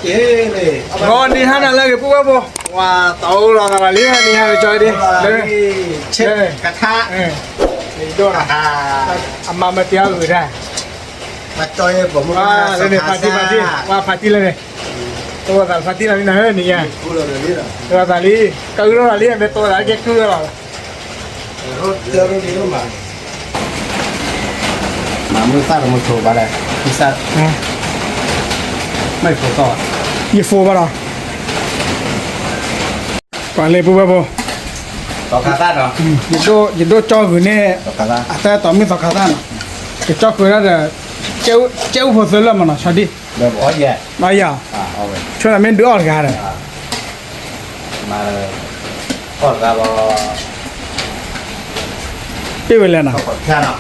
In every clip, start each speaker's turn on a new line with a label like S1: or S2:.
S1: เจ๊เลย
S2: ก็นี่ฮะนั่นเลยกูว่าบ่ว่าเตาเราอะไรนี่ฮะจอยดิเลย
S1: เช็ดกระทะ
S2: นี่โดนอามาเตียวอยู่ได้
S1: มาจอยผมว่า
S2: เลยเนี่ยพาที่ว่าพาที่เลยตัวแต่พาที่เรานี่นะนี่ไง
S1: พูดเลยนี่เหรอ
S2: ตัวแต่ลีก็รู้อะไรเป็นตัวอะไรเก็คือหรอ
S1: รถเจอรถนี้มามือซ่ากับมือโชว์บ้าเลยมือซ่าไม่โฟกัส
S2: ยี่ฟูป่ะหรอก่อนเลยปุ๊บปุ๊บ
S1: ต่อคาซ่าเหรอ
S2: ยินดูจ่อคือเนี่ย
S1: ต่อคาซ่า
S2: แต่ต่อไม่ต่อคาซ่านะจะจ่อคือแล้วเดี๋ยวเจ้าผู้ซื้อแล้วมันนะชาดิ
S1: แบบอ๋อแย่
S2: มาอย่า
S1: เอาไป
S2: ช่วยทำให้ดูออกกันเลย
S1: มาเลยก็กระบอก
S2: พี่ไปเลยนะ
S1: ก็แค่นั้น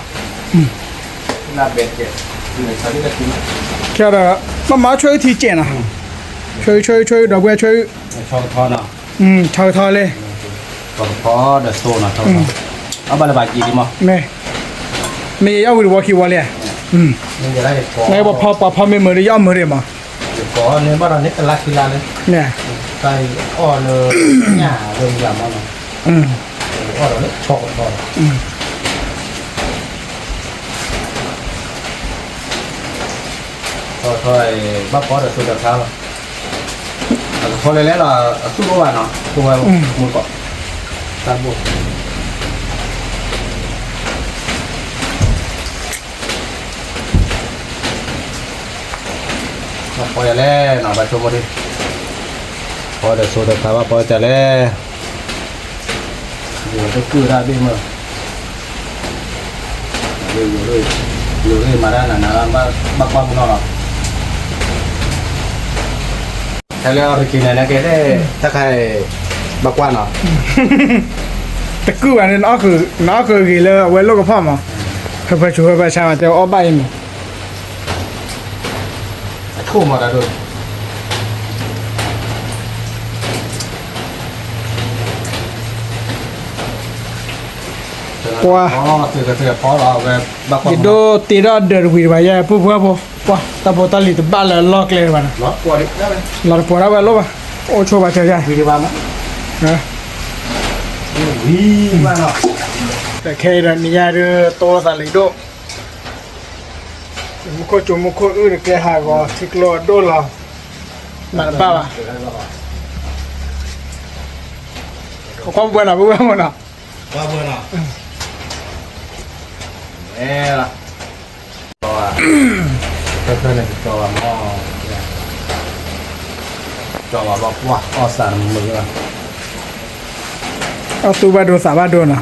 S1: น่าเบ็ดเจ็บอยู่ในชั้นนี้ก็ทิ้ง
S2: แค่นั้นมาช่วยทีเจนะช่วยดอกเบี้ยช่วย
S1: ชอบทอนะ
S2: ชาวทอเลย
S1: ชอบทอเดอะโซนะชอบเอาบาร์บากีดีมั้ย
S2: ไม่เอาหรือว่าคิดว่าเลย
S1: นี่จะได้ขอ
S2: ไหนบอกพอไม่เหมือนย่อมเหมือนมา
S1: ขอเนี่ยบ้านเราเนี่ยเป็นลักษณะเลย
S2: เนี่ย
S1: ใส่อ้อเลยหญ้าเรื่องยามันอ้อเราเนี่ยชอบทอthôi bác có được tôi được sao thôi lấy là suốt các bạn nó cùng vào một cọ tan buộc coi lẽ nào bạn cho đi coi được số được sao bác coi lẽ rồi tôi cứ ra bên mà rồi mà ra là bác qua nó rồi theo lời kỳ này là cái đấy chắc hay bác quan à
S2: แต่คืออันนี้nóคือกี่เลยเว้ยลูกกับพ่อมาเพื่อช่วยประชาชนแต่อ้อใบมั้ง
S1: thu mà đã được
S2: qua
S1: từ khó là về bác quan
S2: cái đồ tí đó đợt quỷ vậy ya pu qua ta bộ ta lì từ ba là lock lên mà
S1: lót qua đi
S2: lọt qua đó vậy lúc à ô cho bà chơi ra
S1: vì ba
S2: nè
S1: vì ba nó
S2: แต่แค่นี้ยาเรือโตสาลิโดมุขจุมุขอื่นแกหาก็ทิกโลโดลาหนักป่ะเขาความเบื่อหน่ะเบื่อหมดอ่ะ
S1: qua vừa nào nè là cho này cho mò cho vào bọc quả o sản mực rồi
S2: เอาตูบาโดสาบาโดนะ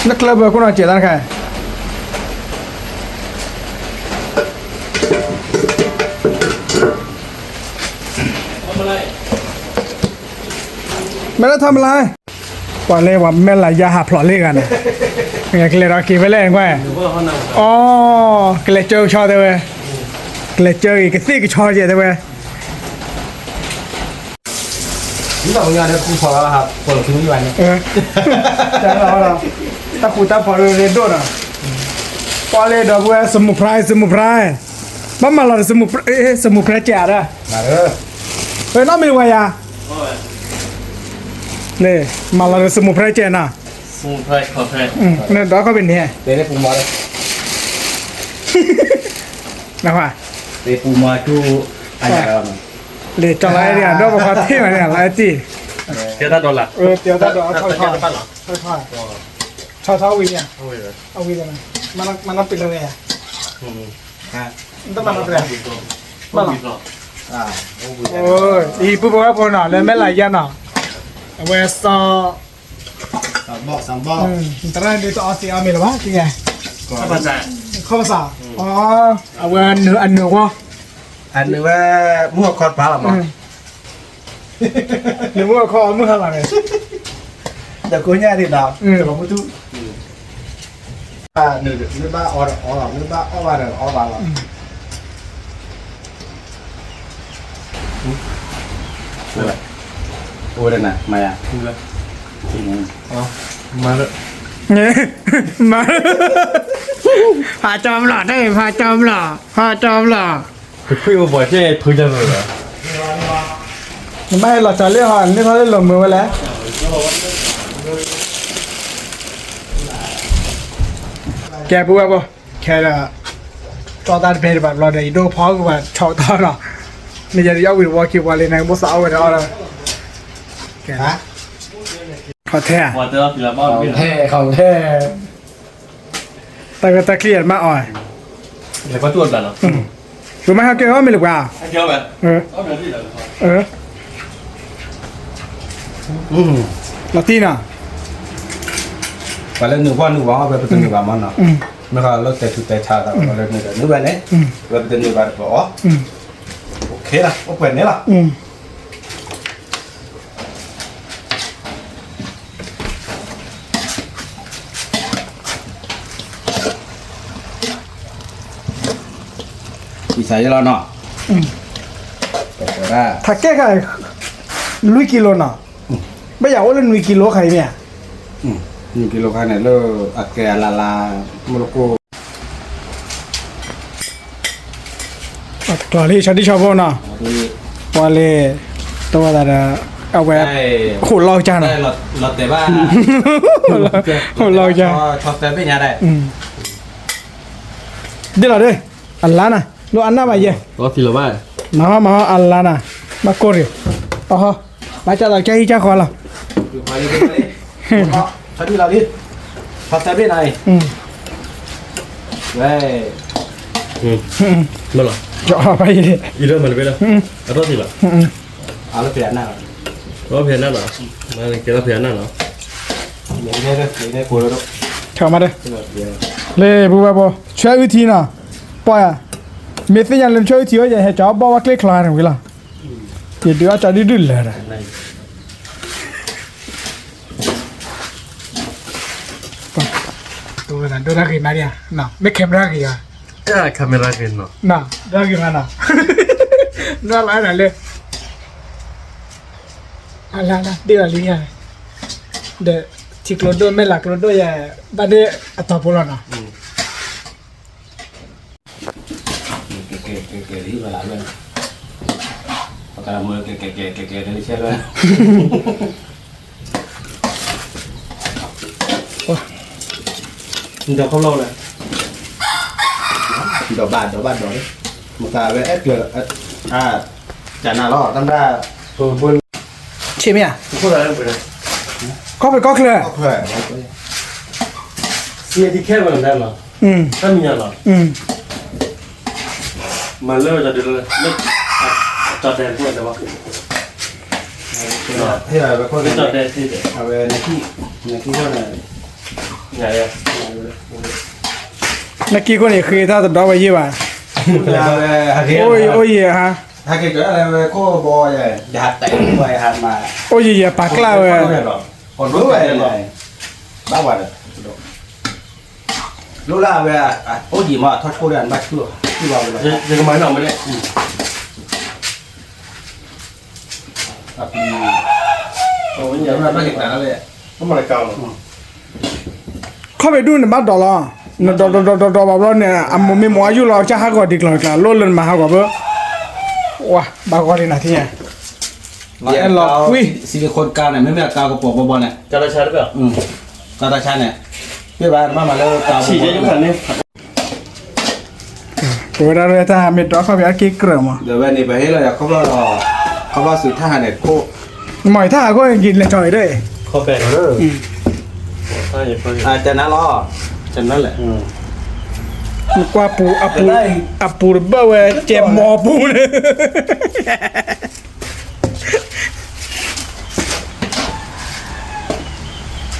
S2: นักเล่าเบอร์คนอาเจตันใครไม่ได้ทำอะไรก่อนเลยว่าแม่หลายยาหาพลอเล่กันนะไงก็เลยเราคิดไปเล่นว่าอ๋อก็เลยเจอชอเตเว้ยก็เลยเจออีกสี่ก็ชอเจเตเว้ย
S1: chúng ta bây giờ đây khu phò là học phò là thứ như vậy
S2: ใช่แล้วตาคูตาพอเรียนด้วยนะพอเรียนดอกเว้ยสมุนไพรบ้ามาเราสมุนไพรแจ๋ดอะ
S1: mà đó
S2: เฮ้ยน้องมีวายาเนี่ยมาเราสมุนไพรแจ๋น่ะ
S3: สมุนไพรขอไพร
S2: เนี่ยดอกก็เป็นเนี่ย
S1: để đây phù mò đây
S2: นะครับ
S1: để phù mò chú anh nhà đó
S2: เลยจังไรเนี่ยดอกบอกว่าเท่ไหมเนี่ยไรจี
S3: เจ้าตาโดนละ
S2: เดี๋ยวถ้าดอกค่อย
S3: ปั้นเหรอ
S2: ๆเท่าวีเนี่ยเอาวีเลยมันต้องปิดเลยเนี่ย
S1: ha
S2: ต้องมันต้องปิดเลยบ้าหรอ
S1: à
S2: โอ้ยอีปุ๊บว่าพอหน่อเลยไม่ไหลยันหน่อเวสต์
S1: sắm bọ
S2: ตอนนั้นเดี๋ยวจะเอาสีเอาเมลวะจริงไง
S3: ข้าพเจ้า
S2: ข้าวภาษาอ๋อเอาเวอันเหนือวะ
S1: anh nữa mua con phá là mà
S2: หรือว่าเขาเอามือทำอะไร
S1: được cuối nhà thì nào được có một chút à nửa ba o nửa ba o ba được o ba là ôi đây nè mày à mà được
S2: เนี่ยมาพาจอมหล่อได้พาจอมหล่อ
S3: คุยมาบ่อยที่พื้นจะเลยเหรอ
S2: ไม่เราจะเรียกว่านี่เขาได้ลงมือไว้แล้วแกพูดว่าบ่แค่ละจอดานเพลแบบเราได้ดูพอกูว่าชอบตอนเนาะนี่จะยาววิวว่าคิดว่าเลยนะบ่สาวเลยเอาละแกนะขอแท้
S3: ว่าจะรับผิดชอบบ้านพี่
S2: แท้ของแท้แต่ก็ตะเครียดมาอ่อย
S3: เดี๋ยวก็ตรวจกันเนาะ
S2: รู้ไหมเขาเกี่ยวว่าไม่หรือเปล่า
S3: ให้เกี่ยวแบบ
S2: เออ
S3: เอาเดี๋ยวที่เดี๋ยว
S2: เออลาติน่ะ
S1: ไปแล้วหนึ่งวันหนึ่งวันเอาไปเป็นหนึ่งวันมันเนาะไม่ก็เราแต่ชุดแต่ชาแต่เราเลยหนึ่งวันนี้เราเป็นหนึ่งวันก็อ๋อโอเคละโอเคเนี่ยละวิสัยเราเนาะแต่ว่า
S2: ถ้าแก้ไขลุยกิโลน่ะไม่อยากว่าเล่นลุยกิโลใครเนี่ย
S1: 1 กิโลkan lo ake alala moloko
S2: กลอรี่ชอตที่ชอบบ่เนาะ
S1: นี่
S2: ว่าเลยตัวแต่เอาไว้โหเราจ้า
S1: ได้
S2: น่ะ
S1: รถแต่ว่า
S2: เราจ้า
S1: ชอบแต่ไม่ยาได้
S2: เดี๋ยวเราด้วยอัลลานะลูกอันน่ามาเย่
S3: รับผิดชอบบ้าน
S2: มาอัลลานะมาโกริอ๋อมาจ้าเราใจจ้าขอละ
S1: อยู่ไปเลยชอบที่เราดิชอบแต่ไม่ไหนเว้ย
S3: มาหรอ
S2: จะเอาไปดิ
S3: อีเรื่องมันไปแล้วเอาตัวสิหรอ
S1: เอาแล้วเปลี่ยนหน้า
S3: รับผิดชอบหรอมาเกี่ยวกับผิดชอบหรอ
S1: อย่างนี้เลยอย่างนี้กูแล้ว
S2: เข้ามาเด้อเลยบูบาบช่วยวิธีน่ะปอยอ่ะเมสเซจยังเล่นช่วยวิธีว่าจะให้จ้าบอกว่าคลิกคลานหรือเปล่าเดี๋ยวจะได้ดื้อเลยนะตัวนั้นตัวรักกี่มาเนี่ยน่ะไม่เข้มรักกี่อ่ะ
S3: คาเมราเกินเนาะ
S2: น่ะรักกี่มาน่ะน่ารักน่ะเลยอะไรนะเดี๋ยวลิงอ่ะเดี๋ยวที่กลดด้วยไม่หลักกลดด้วยอย่าบ้านเดี๋ยวอัตราพลังน่ะ
S1: เก๋ที่เวลาเลยปากกาเมือเก๋นี่ใช่ไหมมึงจะเข้าเล่าเลยดอกบานดิมึงตาเว้ยเกิดจานาล้อตั้งแต่ตัวบน
S2: ใช่ไหมอ่ะ
S3: พูดอะไรไปเลย
S2: ก็ไปก็เคลียร์
S1: ก็เพื่อ
S3: เสียที่แค่มันได้หรอถ้ามีอะไรมันเริ่มจะดื้อเลยไม่จอดแดนพูดแต่ว่า
S1: ให้แบบคน
S3: ไม่จอดแดนที่เด็ก
S1: เอาไปในที่ก็เลย
S3: ไงอ่ะ
S2: นักกี้คนนี้คือถ้าจะดอกไปยี่ว่า
S1: เอาไปฮักเกอร์
S2: โอ้ยฮะ
S1: ฮักเกอร์อะไรโค้บอยอย่าหัดแต่งไปหัดมา
S2: โอ้ยอย่าปากกล้าเว้ย
S1: คนรู้ไปเลยบ้าวันรู้ละเว้ยโอ้ดีมากทอดโคเรียนบ้าชั่วที่ว่าเลย
S3: ยังก็ไม่หน่อไม่ได้ โอ้ย
S1: เดี๋
S3: ยั
S1: ยว
S3: ง
S1: เราไม่เห็นหนาเลย
S3: ก็มาเก่า
S2: เข้าไปดูในบ้านดอลล์ดอแบบเราเนี่ยอ่ะมึงไม่หมออยู่หรอกจะหากอดีกว่ากันล้นเล่นมาหากว่าเบ้อว้าบางคนนี่นะที่เนี่ย
S1: ซิลิโคนกาวเนี่ยไม่มีกาวกระปุกบอลเนี่ย
S3: จะได้ใช้หรือเปล่าก
S1: าวตาชันเนี่ยพี่บ้านมาแล้วกาว
S3: ฉีดเยอะขนาดนี้
S2: ตัวเราเลยถ้าไม่ดอกเขาไปอากิ๊กเกลือมา
S1: เดี๋ยววันนี้ไปให้เราเขาว่าสุดท่าเนี่ยโค
S2: หมอยถ้าก็กินเลยจอยด้วย
S3: ข้อแปลกถ้าอย่างเงี้ย
S1: อาจจะน่ารอจะนั่นแหละ
S2: กว่าปูอัปูเบ้อเว้ยเจ็บหมอปูเลย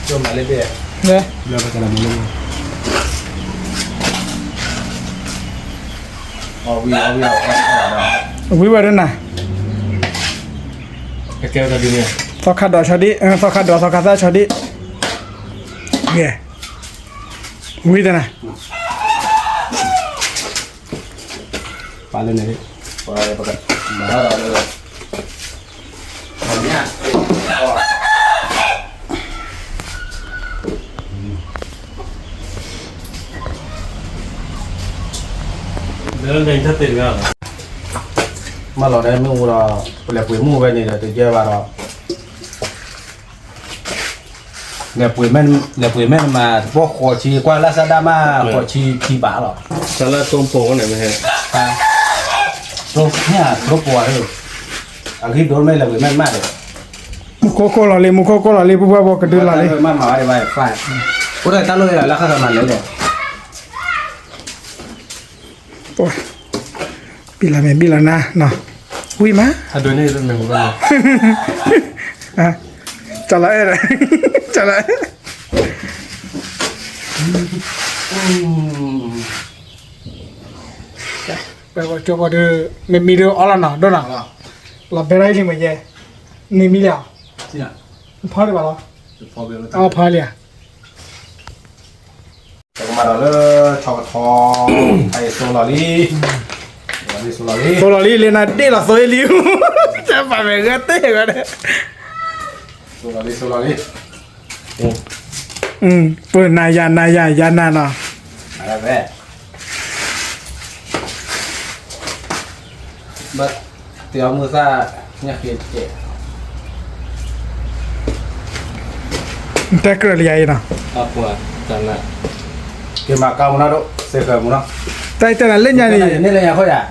S1: ช่วงมาเรื่อย
S2: เนี่ย
S1: ๆเราไปกันละมื้อเอาวิว
S2: วิวาร์น่ะ
S3: แก้วจะดีเนี่ย
S2: สอคัดดอชอดิสอคัดดอสอคัดซาชอดิเนี่ยวิวน่ะ
S1: ไปเลยนะพี่ไปประกันมาเราเลยตอนนี้
S3: เรื่องเรียนชัดเจนแล้ว
S1: mà lò đây mua là lẹp quỷ mua về này là từ giờ vào đó lẹp quỷ men mà vô khó chi qua Lazada mà khó chi bả rồi
S3: sao là tôm phồng cái này mày
S1: à rồi nha rồi qua rồi anh khi đốn mấy là quỷ men mà được
S2: Mukoko là li mukoko là li bua bua cái đứa là li
S1: mà đây vậy phải cái này ta nói là khác mà lấy rồi
S2: ôi bị là na nào ui má
S3: hai đứa này mình không có
S2: à trả lại rồi trả lại bây giờ cho vào đưa mình mi đưa ở là nào đâu nào là bé đây thì mà về ni mi là
S1: gì ạ
S2: phá đi vào
S1: phô biểu
S2: đó phá liền
S1: mà đó là thò hay số lò đi
S2: số là li lên là đây là số liu chắc phải về cái tết rồi đấy
S1: số lò đi
S2: bữa nay ya nào
S1: à về bớt tiểu mưa ra nhắc kia trẻ
S2: ta cứ liai nào
S3: apa chẳng là
S1: cái mà cao nó độ sẽ khởi một nó
S2: tay tay là lên nhà này
S1: nên là nhà thôi à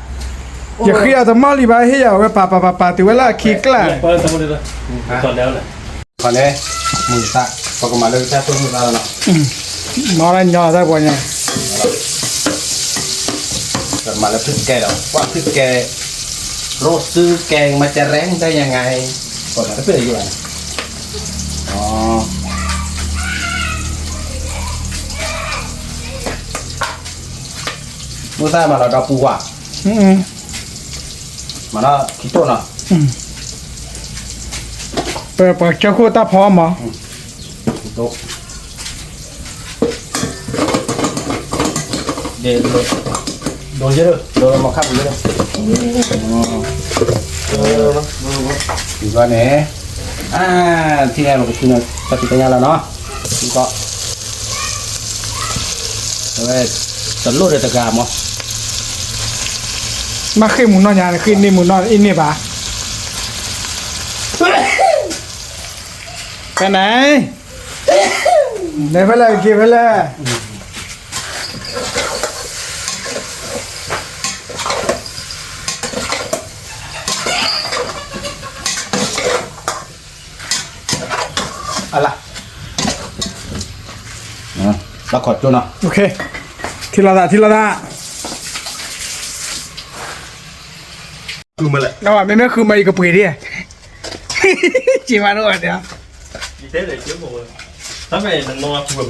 S2: giờ khi ở tầm mali bài hay giờ cái pa thì là khi là
S3: có tao đi rồi còn đéo này
S1: còn đây mùi tạ còn mà lên cha tôi mùi tạ nó
S2: nó là nhỏ ra qua nhà
S1: còn mà là thức kè đó quăng thức kè rô sư kè mà chả rén đây nhà ngày còn là cái gì vậy mưa ta mà nó đau phù à mà nó khí tốt nào
S2: bữa cho cô ta phò mà
S1: khí tốt để đồ chứ được đồ mà khác gì đâu thì coi nè à thì em một cái này cho chị nhà là nó không có rồi tận lúa để tất cả mà
S2: mà khi muốn nó nhà này khi đi muốn nó in này bà cái này đây phải là kia phải là
S1: à là bắt khỏi cho nào
S2: ok thì là
S3: cứ mà lại
S2: đâu mà mấy cứ mày cái bưởi đi chỉ mà nó ở đấy
S3: như thế này chứ một tao này nó phù hợp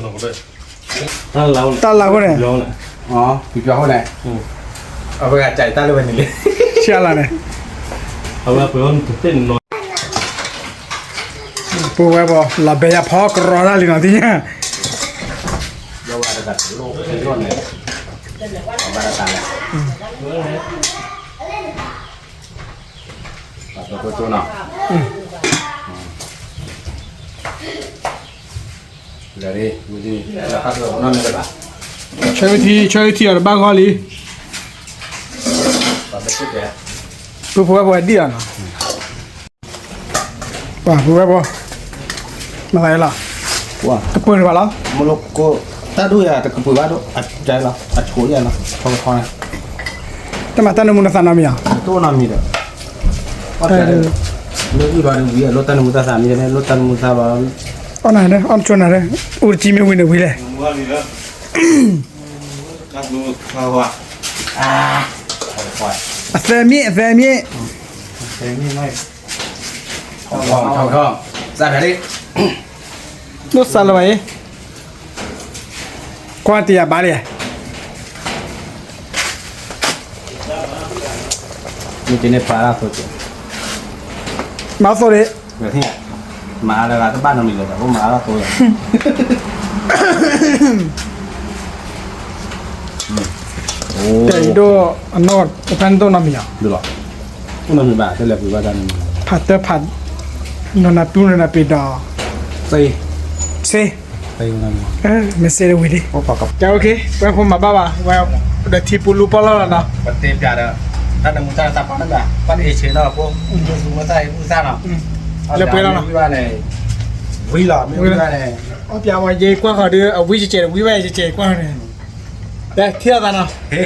S3: nó rồi
S2: ta là cái này
S3: lâu này
S1: thì cho này ở bây giờ chạy ta lên bên này
S2: xe là này
S3: họ là phải on thực tế nó
S2: bố bé bò là bé ya phó cái rò ra liền nào tí nhá
S1: đâu vào đặt lô cái con này ở ba đặt này bắt cho nào là đi gì là các đồ nó này bạn
S2: chơi thì ở ba gọi đi
S1: và cái chút đấy
S2: bố bé đi à bố bé bò mà lại là
S1: wow
S2: cái bưởi vào đó
S1: một lúc cô ta đuôi à ta cứ bơi vào đó trái là chuối vậy nó không thôi
S2: แต่มาตานมุนสานามีอ่ะ
S1: tôi làm gì được nếu như đoàn đường lô tan muta sami này lô tan muta vào
S2: อ๋อน่ะเนี่ยอ้อมชวนน่ะเนี่ยอูจีไม่วินเดวิเลย
S3: mua gì đó các lu sao à
S1: khỏi
S2: แซมี่
S1: thế như này không ra về đi
S2: นุสาลไว้กว่าตีอ่ะบาเลย
S1: như thế này phá ra thôi chứ
S2: มาโซเด
S1: vậy thế mà là các bạn mình là không má là tôi
S2: แต่อีโดอันนอดพันโตนามีอ่ะ
S1: được rồi không làm gì bà tôi là vì bà đang
S2: ผัดเตอร์ผัดนนนาปูนนนาปีดอ
S1: xây
S2: เซ
S1: xây làm
S2: ไม่เซเดวิดิ
S1: có quả cọc
S2: จะโอเคเว้ยผมมาบ้าเว้ยเดี๋ยวทีปูรูปอลแล้วนะ
S1: bật tem ra đó ถ้าในมุ้งตาตาปั้นนั่นแหละปั้นเอเชียเนาะพวกผู้สูงมาใส่ผู้ซ่าเนาะวิว่าในวิหล่อไม่วิว่าใน
S2: อ๋อပြပါရေကွက်ခါဒီအဝိကျကျဝိဝဲကျကျကွက်နေတယ်ထရတာနော်
S1: เฮ้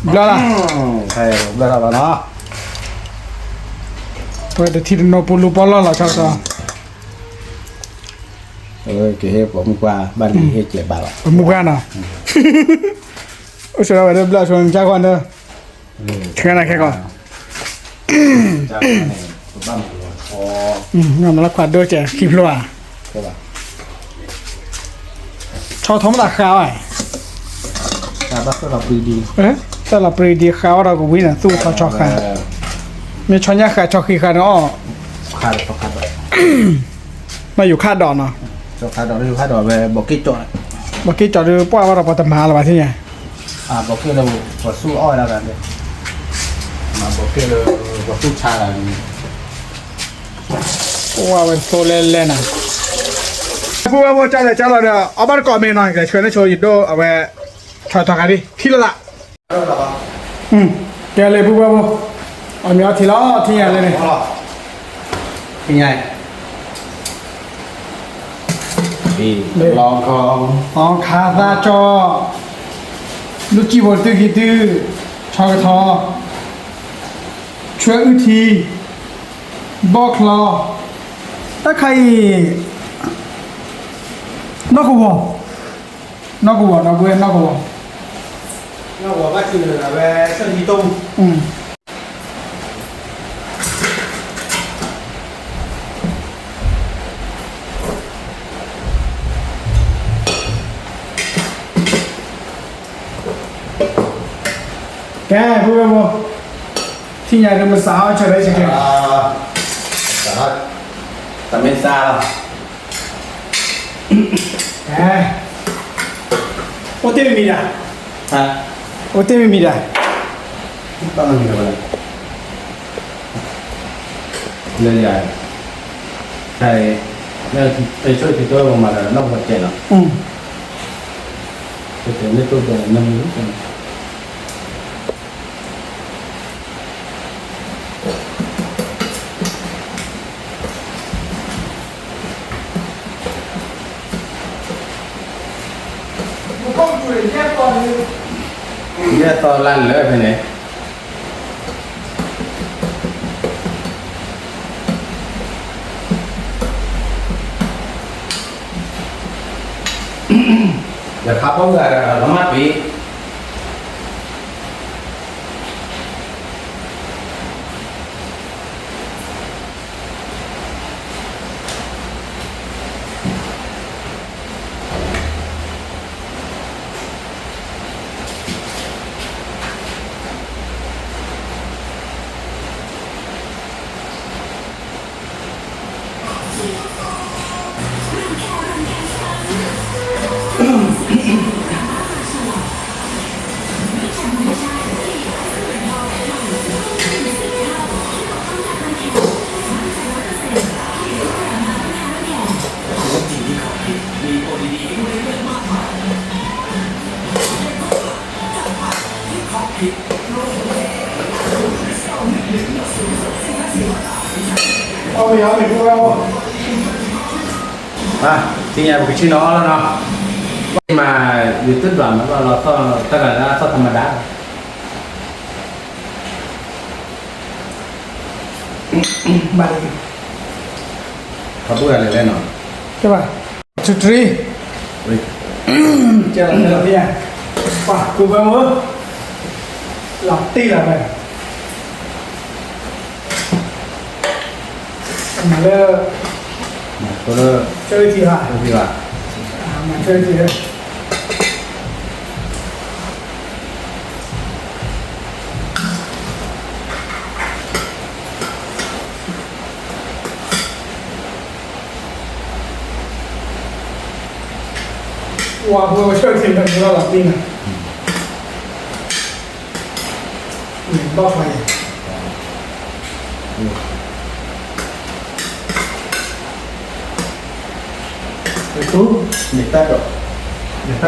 S2: ဘလာလား
S1: ใช่เวลาบ้านเนาะ
S2: ဘယ်တတိနိုပလူပေါ်လာချောက်တာ
S1: cái hệ của mình qua ban đi hệ trẻ bảo
S2: ဘမူကန်နော်အိုဆရာဝဲဘလာဆိုရင်ကြာခွန်တော့ခဲနာခဲကော
S1: จ้าเนี่ยบ้านอ๋อ
S2: ငါမလာခွတ်တော့ကျခိဖလော
S1: ใช่ป่ะ
S2: ချောထုံးတာခါဝဲ
S1: ถ้าบ้านก็เราปีดี
S2: ဟဲ့ဆက်လာပရီဒီခါတော့ကိုဝင်းနေသူ့ချောခါမြေချောညာခါချောခိခါတော့
S1: ขาดขาด
S2: มาอยู่คาดดอนเนาะ
S1: ขาดดอกนี่ขาดดอกไปบอกกี่จอด
S2: เมื่อกี้จอดดูป้าว่าเราปตมาหรือเปล่าที่ไง
S1: บอกกี่เราพอสู้อ้อยแล้วกันเนี่ยมาบอกกี่เราพอสู้ชาแล้ว
S2: ว่าเป็นโซเล่นๆนะพูดว่าจ้าเลยจ้าเราเนี่ยเอาบ้านก่อนเมย์หน่อยเดี๋ยวชวนให้โชว์หยิบดูเอาไว้ถอยกันดิที่ละแกเลยพูดว่าเอาเมียทีละที่ไงเลยเนี่ย
S1: เป็นไงดีลองของ
S2: อ๋อคาซาจอลูกจีบอลตื้อกี่ตื้อชอกทอช่วยอุทีบอกคลอถ้าใครนอกกูบอกนอกกูบอกนอกกูนอกกูบอก
S1: เราบอกว่าคืออะไรเส้นที่ต้ม
S2: แกพูดว่าที่ใหญ่เรามาสาวเฉยๆเฉย
S1: แต่ไม่ทราบ
S2: ๆแกโอเต้ไม่มีด่ะ
S1: ฮะ
S2: โอเต้ไม่มีด่ะ
S1: ต้องมีอะไรเรื่องใหญ่ใช่เนี่ยไปช่วยติดตัวลงมาแล้วนอกหัวใจเนาะจะเป็นในตัวเดียวนั่งรู้กันเนี่ยตอนลั่นเลยไปไหนอย่าขับเพราะว่าเรามาปี
S2: เอาไปเอาไปพูดว่า
S1: ที่นี่ผมชื่อน้องแล้วเนาะมาอยู่ตึ้งหลังแล้วเราก็ตั้งแต่ละธรรมดา
S2: บาลี
S1: เขาพูดอะไรเล่นเนาะ
S2: ใช่ป่ะชุดรีเจอแล้วพี่อ่ะป่ะกูไปมั้งหลับตีละไปมาเลย
S1: ก็เลย
S2: เจอทีละ
S1: พี่ว่า
S2: มาเจอทีละ哇，我确实听不到老兵了。爆发炎。
S1: itu kita dok kita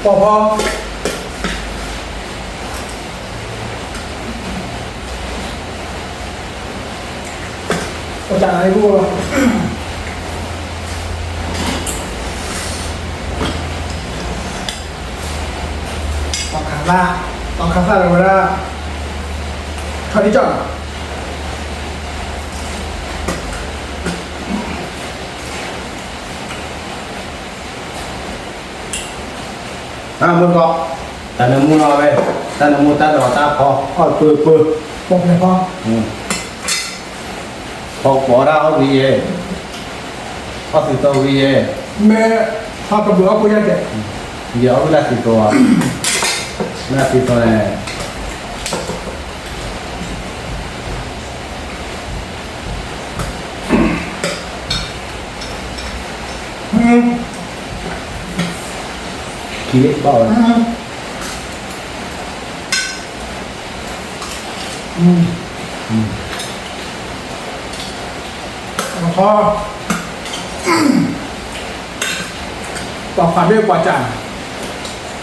S2: 宝宝，我讲了一部ตองคาซ่าเลยว่าคาริจัง
S1: มึงก็แต่เนื้อมูนเอาไปแต่เนื้อมูตาดอกตาพอปื้อ
S2: บอกเลยพ่อ
S1: พอปอดเอาวีเอพอสิตัววีเอ
S2: แม่พากระเบือกูยังเด็ก
S1: เดี๋ยวเวลาสิตัวเวลาสิตัวเนี่ยคิดบ่อย
S2: พ่อต่อความเรียกว่าจัง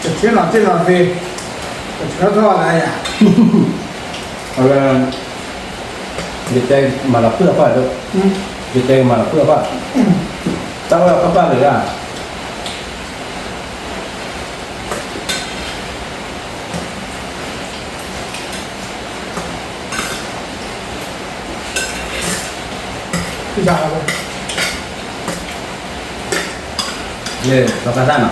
S2: จะเชื่อหน่อยสิจะเชื่อเท่าอะไรอ่ะ
S1: เอาละเดี๋ยวใจมาละเพื่อป่ะเดี๋ยวใจมาละเพื่อป่ะตั้งไว้กับป้าเลยอ่ะ
S2: พี่ชายเรา
S1: เนี่ยเรากระด้างอ่ะ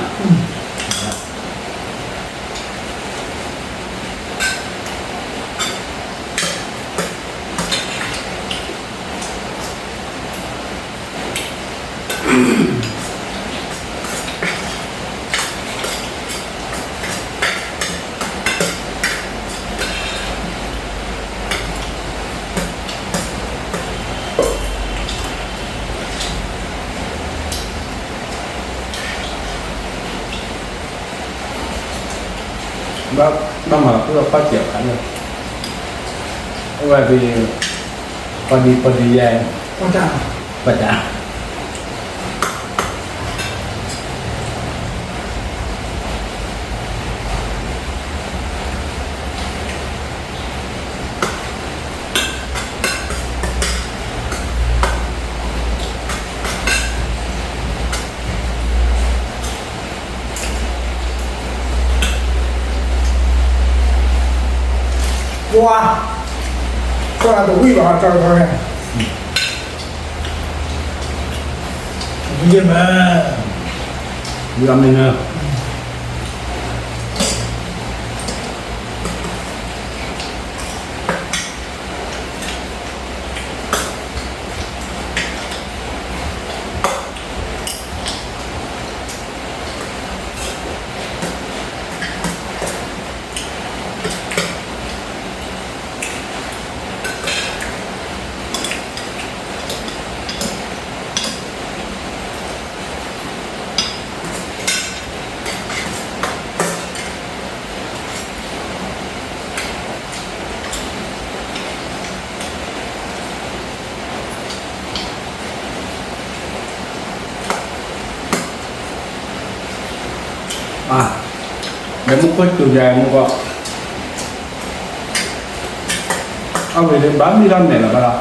S1: บ้ามาเพื่อข้อเกี่ยวกันเลยเอาไว้เป็นพอดีแย่
S2: ว่าจัง
S1: ประจา
S2: 哇，过来都会吧，这儿这儿。同志们，
S1: เรื่องนึงเนอะเดี๋ยวมึงก็จุดใหญ่มึงก็เอาไปเรียนบ้านมีร้านไหนล่ะบ้าง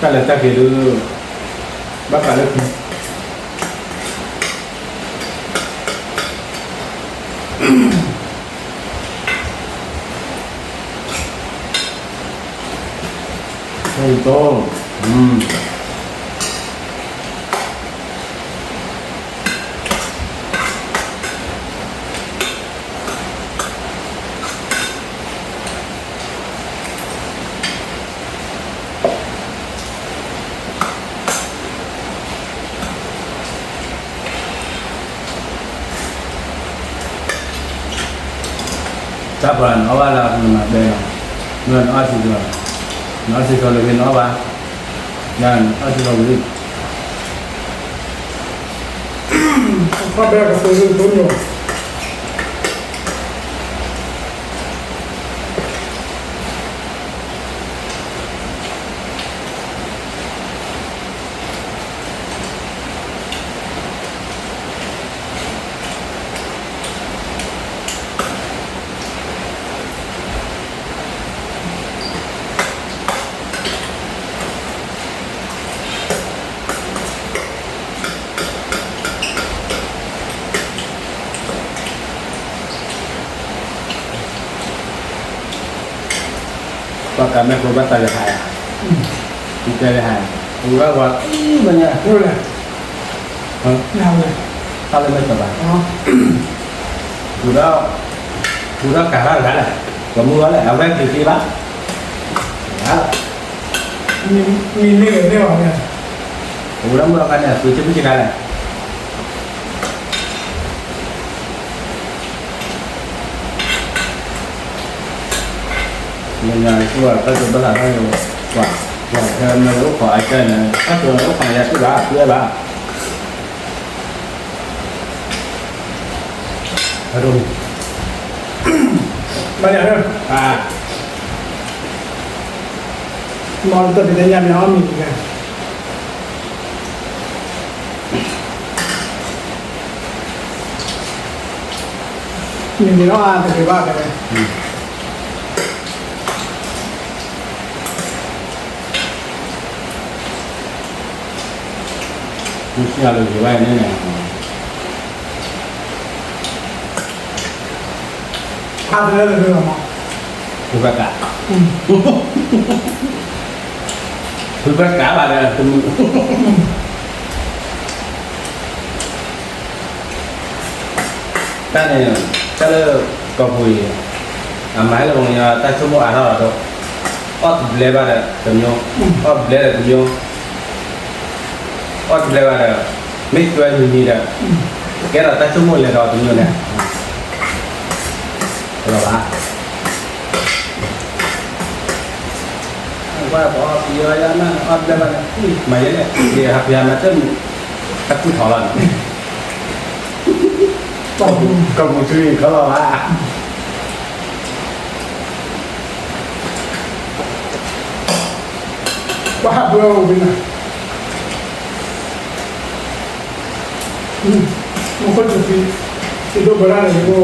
S1: ก็เลยจะเกิดบ้านกันเลยไม่ต้องSaban, awala ako naman tayo. Ngayon, asito. Asito lagi na ba? Yan, asito lagi.
S2: ข้าแบกกับตัวตัวอยู่
S1: ก็การไม่ครบว่าตายหายมันจะหายผมก็ว่ามันเนี่ย
S2: รู้เลยเอาเลย
S1: เขาเลยไม่สบาย
S2: อ๋อ
S1: ดูแล้วcả ra cái này có mưa này áo ven từ khi bắt đó
S2: มีเรื่องได้หรอเนี่ย
S1: đủ đó mưa cái này từ trên cái này mình là cái chúng ta là cái quả quả thêm nó lúc khỏi cái này các trường lúc phải là cái bà kia bà rồi
S2: มาเดี๋ยวเด้อ มอนตัวเป็นยามย้อมมีกันอย่างนี้เราอ่านแต่คือว่ากันเลย
S1: mình sẽ là cái vai này này
S2: ภาพเรื่องเรื่องมั้ง
S1: Tôi bắt cả Tôi bắt cả bà đây tôi ta này ta là có vui máy là bằng ta số một ăn rồi đâu ớt lê bà đây tầm nhau ớt lê là tầm nhau ớt lê bà đây mix với gì đây cái là ta số một lê rồi tầm nhau nè rồi bà qua bỏ giờ ra nó ấp ra mà mày đấy thì học giờ mà chân các cứ thọ lần
S2: ต้อง
S1: công một chuyện khó là ba
S2: ว่าเบื่อเป็นไงมันคนจะสิดูบ้านเลยโว้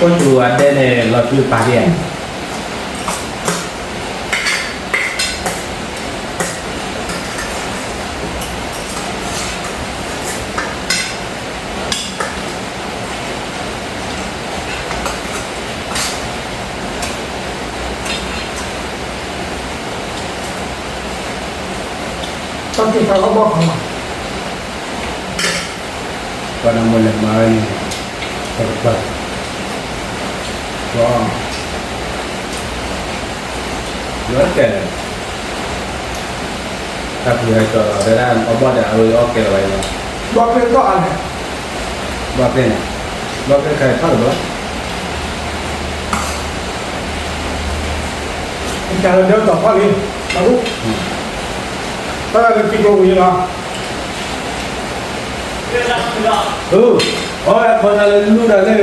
S1: có chủ ở đây này là chú bà đi
S2: ต้องกินข้าวบอกเขา
S1: còn là một lần mới thật vật có rất kể ta thì hay cho đây là có bao giờ rồi ok rồi
S2: บอกเรื่องก็อะไร
S1: bao cái này bao cái khai phát được
S2: การเดินต่อข้อนี้เราลูกถ้าเรากินโกงอย่างนี้เนาะ
S1: ôi con là lên lúc là lên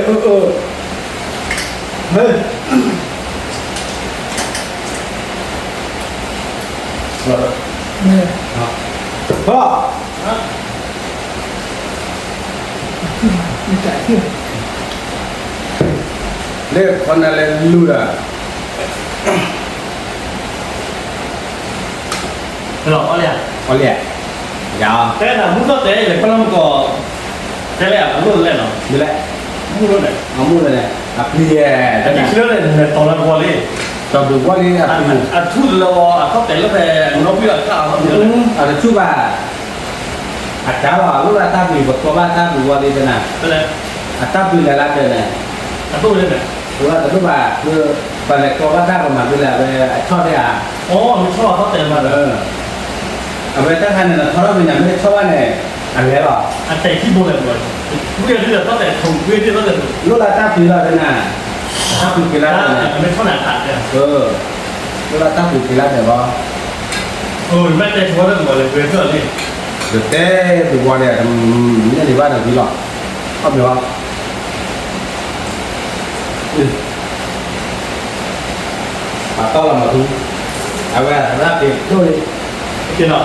S1: hey rồi
S2: เนี่ย
S1: พ่อ
S2: มีใจที่
S1: เรียกคนอะไรลูดอ่ะ
S3: หรอเนี่ย
S1: เขาเรียกยาว
S3: แต่ถ้ามุดตัวเตะเลยก็ต้องก็แต่แล้วมุดเลยเนาะ
S1: นี่แหละ
S3: มุดเลย
S1: เอามูเลยอ่ะเพีย
S3: แต่ที่เชื่อเลยตอนละพอเลย
S1: ตอบดูว่านี่อ่ะ
S3: อ่ะทุนเราอ่ะเขาแต่ละแต่เราเพื่อข้าวเขาเยอะ
S1: อ่ะชูบ่าอ่ะจ้าว่าลูกละตาบีบตัวบ้านตาบีว่าดีนะ
S3: ก็เลย
S1: อ่ะตาบีละละเจอเนี่ย
S3: อ่ะตู้เลยเนี่ย
S1: ตัวละตัวบ้าคือไปเลยตัวบ้านตาประมาณนี้แหละไปชอบได้อ่ะ
S3: อ๋อมันชอบเขาแต่มาเลย
S1: เอาไปตั้งคันเนี่ยเขาเราเป็นอย่างไม่ชอบว่าเนี่ยอะไรหรอ
S3: อ่ะแต่ที่โบเลยเลยเพื่อนที่เราต้องแต่ถูกเพื่อนที่ต้องแต่ถูก
S1: ลูกละตาบีละเป็นน่ะตาบีกีฬาเนี่ย
S3: ไม่เท่าไหร่ขาดเนี่ย
S1: ลูกละตาบีกีฬาเนี่ยบ่
S3: แม่ใจชัวร์เรื่องหมดเลยเพื่อนเพื่อนนี่
S1: เดี๋ยวเต้ดูว่าเนี่ยนี่ในบ้านเราดีหรอเอาไปว่าต้อนรับมาทุกเอาไว้รับเด็กด้วย
S3: กินอ่ะ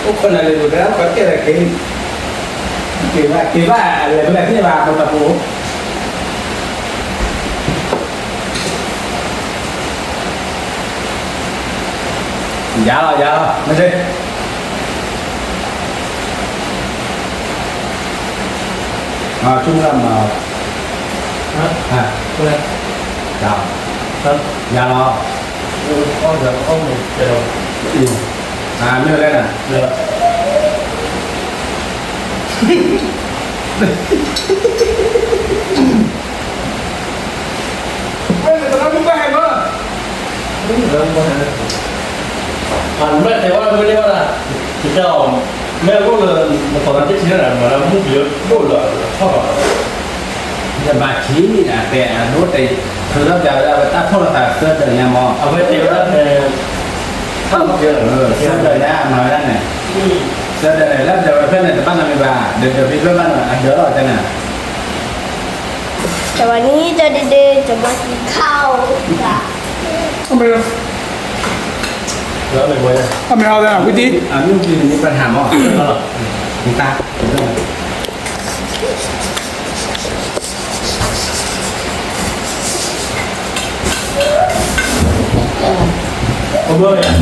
S1: โอ้คนอะไรดูแล้วก็แค่กินว่าอะไรแบบนี้ว่าคนตะปูยาวไม่ใช่chung là mà อ่ะ
S3: อะไร
S1: ดาว
S3: ครับ
S1: ยาล้อ
S3: อ้อเดี๋ยวอ้อมเดี๋ยว
S1: อยู่ไม่เล่นอ่ะ
S3: เดี๋ยว
S2: เฮ้ยแต่ตอนนั้นมึงก็เห็นว่า
S3: เดี๋ยวมาผ่านแม่แต่ว่าไม่ได้ว่าที่เจ้าแม่รู้เลยมาตอนนั้นที่ชิ้นอะไรมาแล้วมุกเยอะรู้เลยชอบ
S1: จะมาชี้อ่ะแต่รู้แต่คือเราจะตั้งโทรศัพท์เสื้อเดินยามอ
S3: เอาไว้เตียวแล้วแต่ถ้าเยอะ
S1: เสื้อเดินยามาแล้วเนี่ยเสื้อเดินแล้วเดี๋ยวเพื่อนในบ้านเราไม่บ้าเดี๋ยวพี่เพื่อนบ้านเดี๋ยวเราจะเนี่ย
S4: แต่วันนี้จะเดินๆจะมากินข้าวจ้ะ
S2: ทำไม
S3: แล้วเลยเว้ย
S2: ทำไมเอาแต่วิธี
S1: มีมีปัญหามั้ง
S3: เอาล่ะ
S1: มึงตา
S3: เอาเบอร์เนี่ย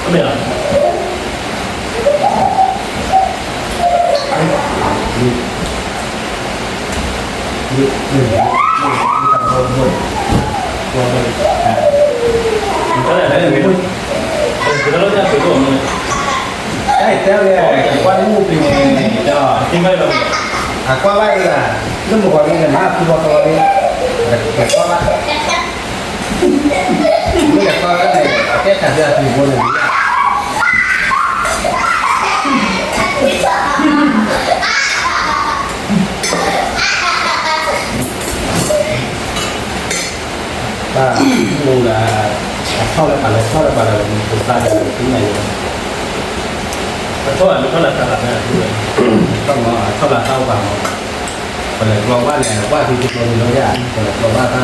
S3: เอาเนี่ย ก็ได้เลยไม่รู้คือเราจะไปตัวมัน
S1: ใช่เจ้าเลยว่ามูเป็นเจ้า
S3: ที่ไม่แบบ
S1: ว่าไว้ล่ะเรื่องบอกว่ามีเงินมากคือบอกตัวนี้แต่ก็ว่าไม่อยากก็ได้แค่ขาดเดือนสี่คนเลยป้ามูละเข้าเลยป่ะเลยมันถูกตาจากที่ไหน
S3: เท่าไหร่เท่าไหร่ขนาดนั้นด้วย
S1: ต้องมาเข้าละเข้าป่ะคนเลยกลัวว่าเนี่ยว่าที่ทุกคนเราอยากคนเลยกลัวว่าถ้า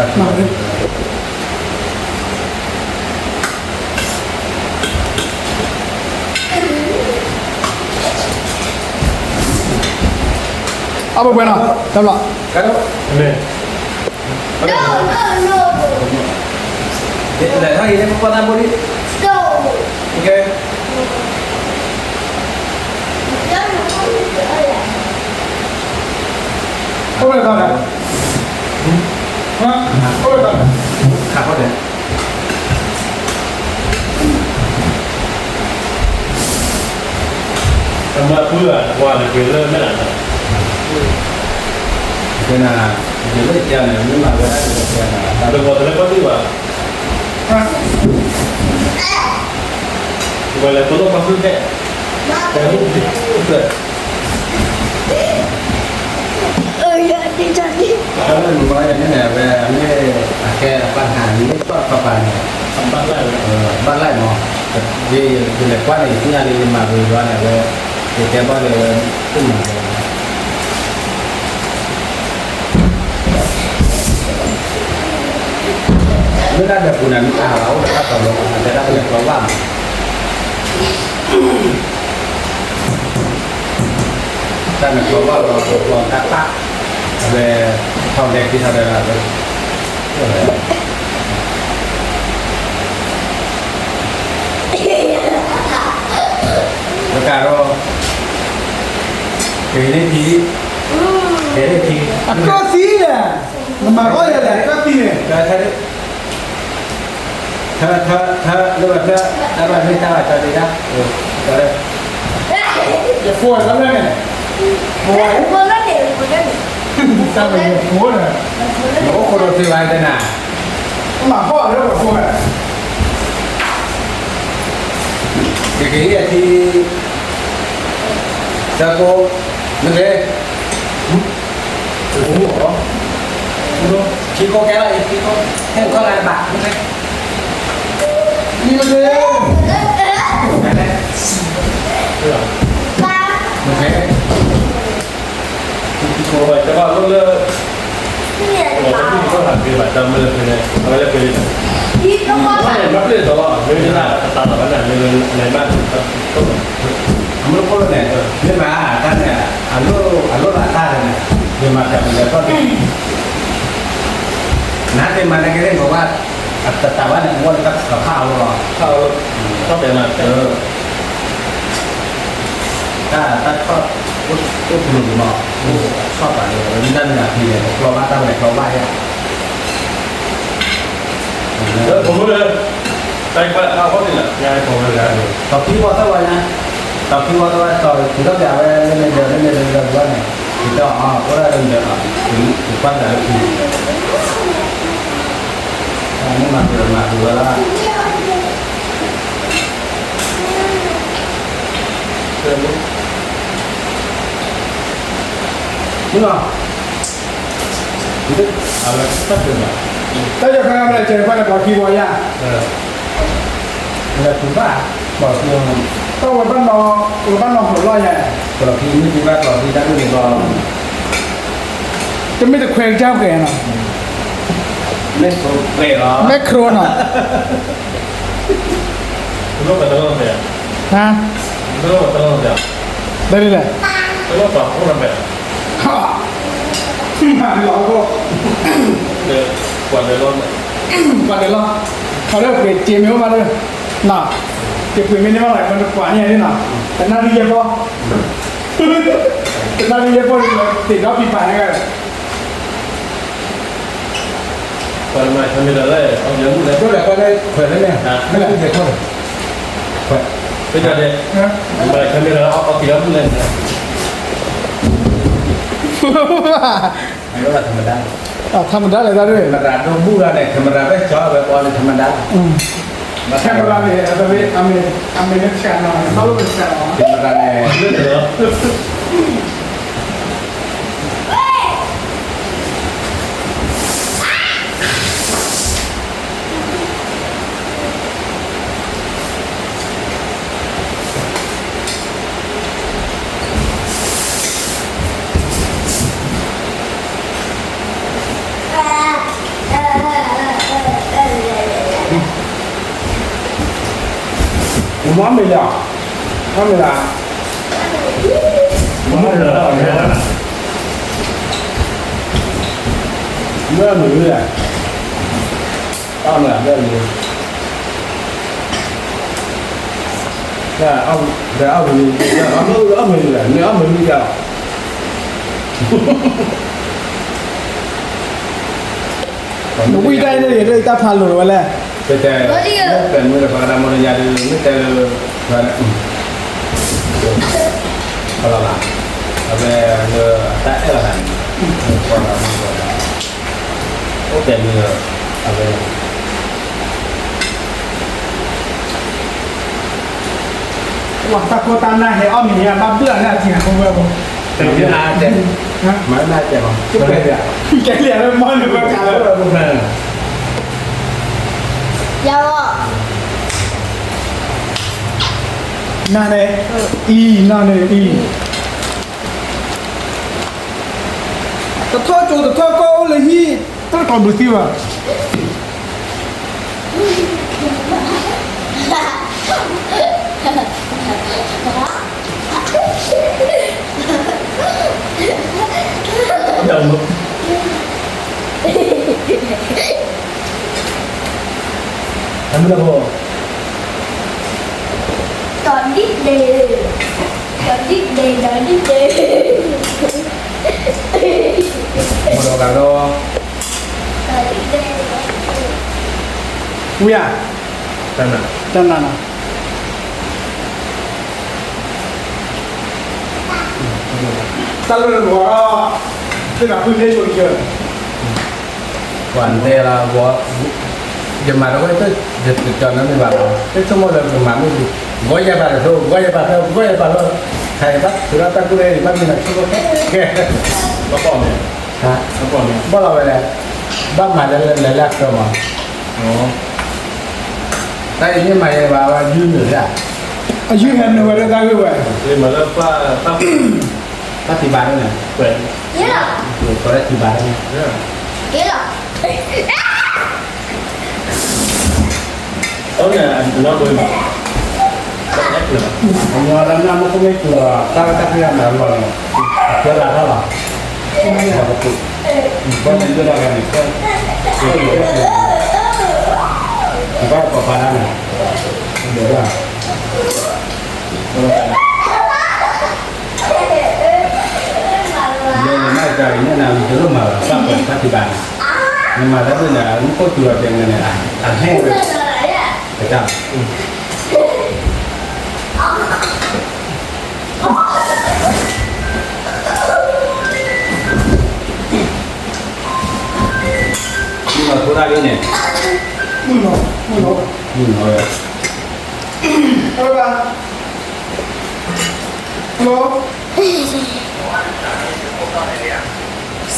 S2: เอาไปเนาะจำละ
S1: ก็ต้อง
S3: เนี่ย
S4: โน่โน่โน่
S1: เดี๋ยวถ้าอย่างนี้พอทำบุรี
S4: โน่
S1: โอเค
S4: แล้วหนูก็ไม่เจออะไร
S2: เอาไปตอนไหนฮะเอาไปตอนไหน
S1: ขาดเขาเดี๋ยว
S3: ทำมาเพื่อว่าเลยคือเริ่มไม่หลัง
S1: เดี๋ยวนะเดี๋ยวไม่เจ้าเนี่ยไม่มาเวลาเดี๋ยวเจ้านะ
S3: แต่พอแล้วก็ที่ว่า
S2: ฮะ
S3: เวลาตัวต้องมาซื้อแค่แต่ลูกดิ
S1: เกิด
S4: อย่าดิฉันดิ
S1: ถ้าเรื่องน้อยอย่างนี้เนี่ยเวลาไม่แค่ปัญหานี้ก็ประมาณเนี่ย
S3: ทำบ้านได้เลย
S1: บ้านไร่เนาะดีดีเลยกว่าในที่งานนี้มาดูว่าเนี่ยเดี๋ยวแกบ้านเลยขึ้นมาเลยไม่ได้แบบคุณนั้นเราถ้าตกลงจะได้แบบเราว่าแต่แบบเราว่าเราตกตักตักเลยทองแดงที่ทำได้แล้วเลยแล้วการเราเห็นได้ทีเห็นได้ที
S2: อ่ะก็สีเนี่ยมันมาก็เลยแหละก็สีเนี่ย
S1: ถ้าเรื่องแบบอะไรไม่ทราบจะดีนะก็เลย
S2: อย่าฟวนแล้วเนี่ยโอ้ย
S4: คนละเด็กคนละเด็ก
S2: จำไปอย่าฟวนเลย
S1: โอ้คนเราซื้อไว้แต่น่ะ
S2: มาพ่อเรื่องแบบฟวน
S1: เด็กที่จะโกนึกเลยโอ้โหดูคิดโกแกอะไรคิดโกแค่ก็ลายบาทนึกเลย
S2: นี่มันเลย
S1: นั่นแหละ
S4: ป้า
S1: นึกเลย
S3: โอ้ยแต่ว่าเลิก
S4: เนี่ย
S3: โอ้ยที่เขาผ่านปีแบบจำไม่ได้เลยเอาไว้แล้วไปเลย
S4: พี่ต้องมา
S3: ว่าเนี่ยรับเรื่องตัวไม่ได้น่าตาต่อกันในในบ้านก็
S1: มันก็เลยเนี่ยเรื่องมาท่านเนี่ยอันรู้หลายท่านเนี่ยเรื่องมาจากมันแล้วก็นัดเป็นมาในเรื่องบอกว่าแต่ว่าเนี่ยวันกับข้าวรอ
S3: เข้าเข้าไปมา
S1: เออ ta chót út lùn mỏ chót vào đấy dân là thì lo ba tao này lo ba ya
S3: ผมรู้เลยใจกระเอาเขาดิแหละยายผมเลย
S1: tập khi qua tao này tập khi qua tao rồi thì tao giả về lên giờ qua này thì tao có ra đừng giờ thì quan là thì nhưng mà vừa là đúng không? Itu alat apa tu?
S2: แต่จะข้ามอะไรเจอไปแล้วบอกคีย์บอร์ดยา
S1: Alat apa? Bawa yang
S2: ต้องวันบ้านนอวันบ้านนอหัวร้อยใหญ่
S1: kalau ini juga kalau tidak tu ni kalau
S2: จะไม่แต่แขวงเจ้าแก่เนาะ
S1: ni bela.
S2: แมคโครเนาะ
S3: รู้กันต้องเสีย
S2: ฮะ
S3: รู้กันต้องเสีย
S2: ได้เลยแหละ
S3: รู้ป่ะพวกเราแบบ
S2: ฮ่ามาหลอกก็
S3: เดือดกว่าเดือดร้อน
S2: วันเดียวเขาเรียกเปลี่ยนเจมิวมาเลยน่ะเก็บเปลี่ยนไม่ได้เท่าไหร่มันกว่านี่นี่น่ะแต่หน้าที่เยอะพอแต่หน้าที่เยอะพอติดรอบปีป่านี่กัน
S3: ก่อนมาทำไม่ได้เลยเอาเยอะเลย
S1: Itu dah kau dah kau dah ni. Ni lah dia kau. Kau.
S3: เป็นยังไง
S2: นะ
S3: ไปทำไม่ได้เอาเสียบเลย
S1: Ayo lah teman-teman.
S2: ทำมันได้เลยได้ด้วย
S1: Teman-teman tu bukan ni teman-teman tu cakap apa ni teman-teman.
S2: แค่เวลาเนี่ยแต่ว่าอเมริกันเนาะเขาเป็นแฟนเนาะ
S1: Teman-teman ni.
S3: เรื่องเหรอ
S1: Umam bila. Umam bila.
S3: ผมไม่เหรอเนี่ยนะ
S1: Mưa mưa à. Tao là mưa mưa. Ông mình là nếu mình đi đâu.
S2: Nó quy tay nó để ta phản lùi vào lại.
S1: Kita kan mula pada mula jadi kita pada kalau lah apa tak ada lah kalau okey ni apa
S2: Wah, tak kau tanah he om ni ya, babla na sih aku bawa.
S3: แต่ที่อาเจ็บ
S1: mana aja bang cuba dia
S2: Kayak lihat mana gua kalau.
S1: bukan
S4: Jawab.
S2: Nah ne, nah ne. Tao kau lagi, tao kau bersih bah.
S3: เดิม
S1: ทำอะไรบ่
S4: Còn đít đề. Còn đít đề.
S1: มาดูกันดู
S4: Còn đít đề.
S2: Uya,
S3: นั่นน่ะ
S2: tanah na. Kalau lu gua, tu nak pilih tu je.
S1: ก่อนเวลาวัวจะมาเราก็จะจอดนั้นไม่บ้าที่สมมติเรามาไม่ดีวัวจะบ้าเราวัวจะบ้าเราใครบ้าสุดท้ายกูเลยบ้ามีนักสู้แค่
S3: แล้วก่อนเนี่ย
S1: ฮะ
S3: แล้วก่อนเนี่ย
S1: บ้าเราไปเลยบ้ามาแล้วแรกก็มา
S3: อ๋อ
S1: แต่อันนี้มาเลยว่ายืนอยู่เนี่ย
S2: Ayu kan nu ada dah gua.
S3: เลยมาแล้วป้าตั้ง
S1: ถ้าที่บ้านเนี่ย
S3: แหวน
S4: Thế là.
S1: อยู่ตัวแรกที่บ้านเนี่ย
S3: เนี่ย
S4: Thế là.
S3: เอาเนี่ยน้องโดยแบบแรกเลย
S1: ผมว่าแล้วน้ำมันก็ไม่กลัวถ้าเพื่อนมาหรอกเพื่อนเราเท่าไหร่บ้านนี้ก็ได้กันอีกก็ก็ปะปานะเดี๋ยวว่า
S3: เ
S1: จะรู้มาว่าปฏิบัติมันมาแล้วเนี่ยมันก็ตัวเป็นไงเนี่ยอันแห้งเลยไปจับนี่มาทุราเรื่องเนี่ยเอาเลย
S2: เอาละฮัลโหล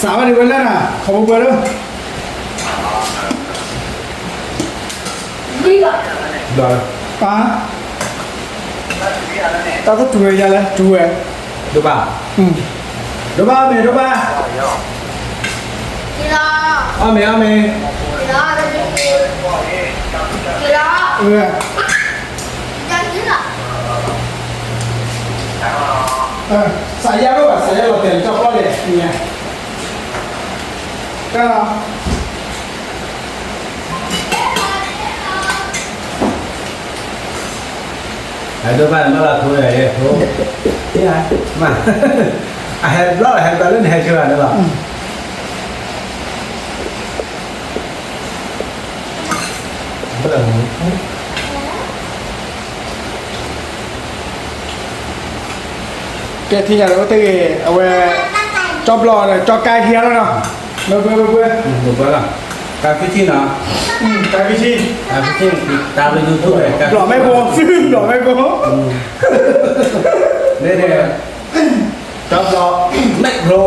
S2: สามวันอีกวันแล้วนะขอเบอร์ด้วย
S1: rồi
S2: Hả? Tao có chùi ra lên, chùi.
S1: đưa vào
S2: Ừ. Đố ba mày, đố ba.
S4: Chị lo
S1: mày
S4: chị lo đây chị lo
S2: Ừ.
S4: chắc chứ là
S2: Xài ra đó bà, xài ra là tiền cho con để nha. Cái nào?
S1: đưa vào nó là thôi này thôi thế à mà hẹn đó là hẹn tới lên hẹn chưa nữa rồi bắt đầu
S2: Cái thì nhà đó có cái cho lò này, cho cai kia đó nào. Nó quên.
S1: một bữa là cà phê chi nào
S2: Cai cái chi?
S1: cà phê chi thì tao lên YouTube này cà
S2: Đỏ mấy cô, đỏ mấy cô.
S1: đây đây cho lo macro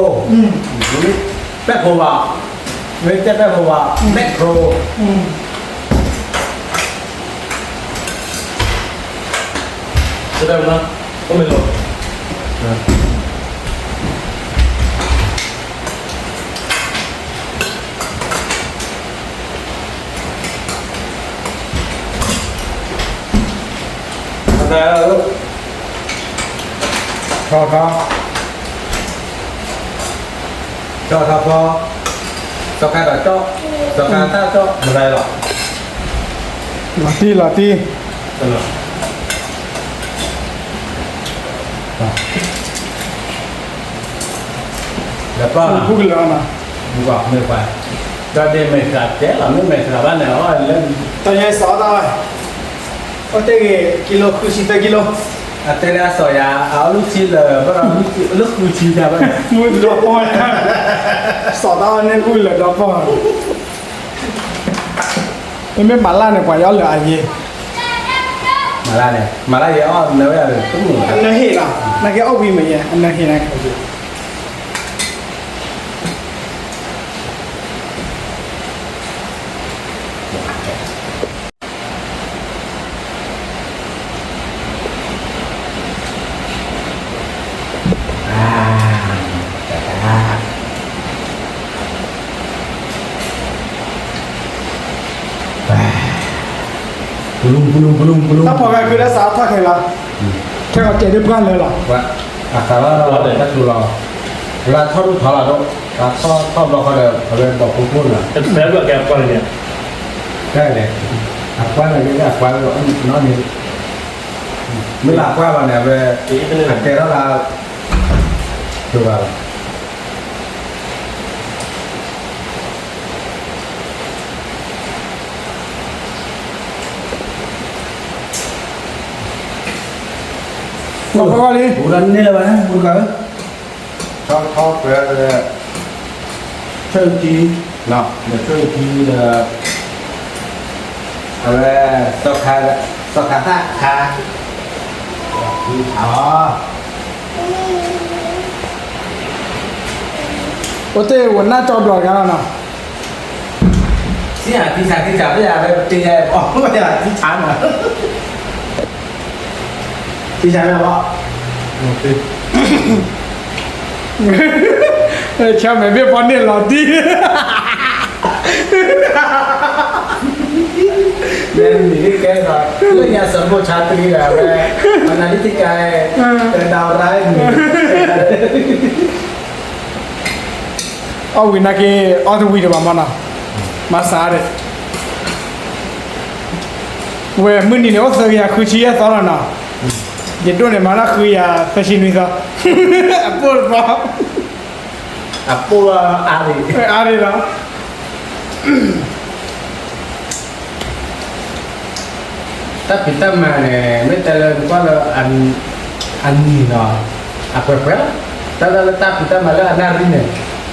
S1: macro vào với chất macro vào macro
S3: cái đâu nó có mình rồi
S1: đây
S2: Thò.
S1: cho cái đó cho cái ta cho một đây rồi
S2: Lò ti.
S1: đẹp quá
S2: Google đó nào.
S1: Đúng rồi, mười phải. Cho nên mình là chết là mấy mình là ban này nó lên.
S2: Tao nhảy sáu tao rồi. Có cái kilo, cứ chỉ tới kilo.
S1: À, tên là sỏi áo lúc chi là bắt đầu lúc chi ra vậy.
S2: Mùi đỏ bò. Sáu tao nên vui là đỏ bò. Em biết mà lan này quả gió là gì?
S1: Mà la gì ó nếu là đúng rồi.
S2: Anh nói hết à? Này cái ốc gì mày anh nói hết này.
S1: Belum.
S2: Tao bỏ cái cứ đã sao thoát hay là? Theo họ chạy đứt ganเลยเหรอ?
S1: Vâng. À, sao đó để cắt dù lò. Là thoát lúc thoát là đâu. À, thoát lò khỏi được. Ở bên bỏ cung cung là.
S3: cái bé vợ kẹp con này
S1: Cái này. À, quán này cái quán nó như. Mới là qua vào này về. Cái đó là. Dù vào.
S2: Bỏ qua đi.
S1: Bulan ni lah mana? Bukan. Top về chơi chi nào để chơi chi là về sau khá khá đó
S2: Có thể quần na cho đòi cái nào?
S1: tí chả bây giờ tí bỏ bây giờ tí chán mà tí chán là bỏ
S2: Cha mày biết vấn đề lọt đi.
S1: nên mình cái rồi lúc nhà sớm một chát đi là về analytica đào ra
S2: Ông Win cái auto video mà nào mà sao đấy? Về mình đi nếu sao ya khu chia sao là nào? Jadi tu ni mana khu ya fashion ni sao? Apa?
S3: à pula ari
S2: အားရတော့
S1: tapi kita mana metal kalau an ni no apa apa tapi kita malah anari ni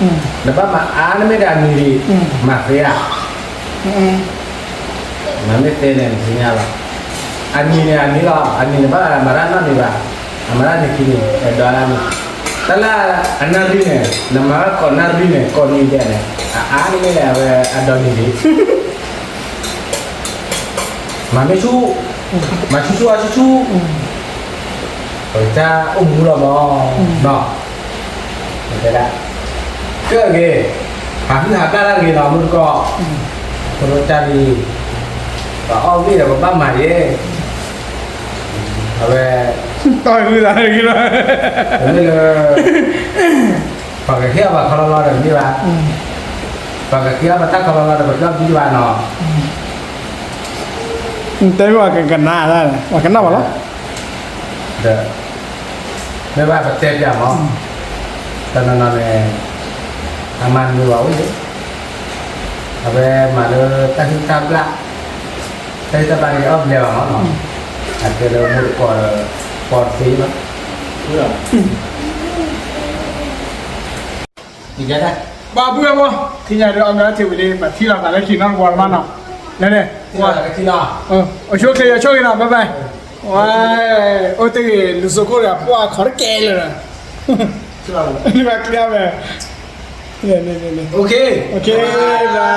S2: อืม
S1: lepas mak an me dah ni mafia
S2: อืม
S1: mami tenen sinyal ani lah ani lepas amaran ni bah amaran ni kini dalam tala anari ni nama konari ni koni dia ni an me ada ni mami cu mà chú rồi cha ung là mò nọ thế đó cái gì hạt ra là gì nó muốn co rồi cha đi và ông đi là một ba mày ấy về
S2: ต่อยมืออะไรกันวะ
S1: bây giờ phải cái kia mà không lo được như vậy và cái kia mà ta không lo được như vậy nó
S2: แต่ว่ากันหน้าได้ว่ากันหน้าบ่ล่ะ
S1: được mấy ba phải xem giảm không cho nên là này aman như vậy đấy về mà đưa ta hít tam lạ đây ta bằng cái ốp lèo nó cái đó một quả phí mà gì cái đây
S2: บ่เบื่อบ่ที่อยากจะเอามาที่วิดีแบบที่เราแต่ละทีนั่งวอลมาเนาะเนี่ย
S1: ที่ว่าcáiที่nọ
S2: โชคดีโชคดีนะบ๊ายบายว้ายโอ้ตีลูกสาวก็ขอได้แก่เลยนะนี่แบบเคลียร์เลยเนี่ย
S1: ok
S2: โอเคจ้า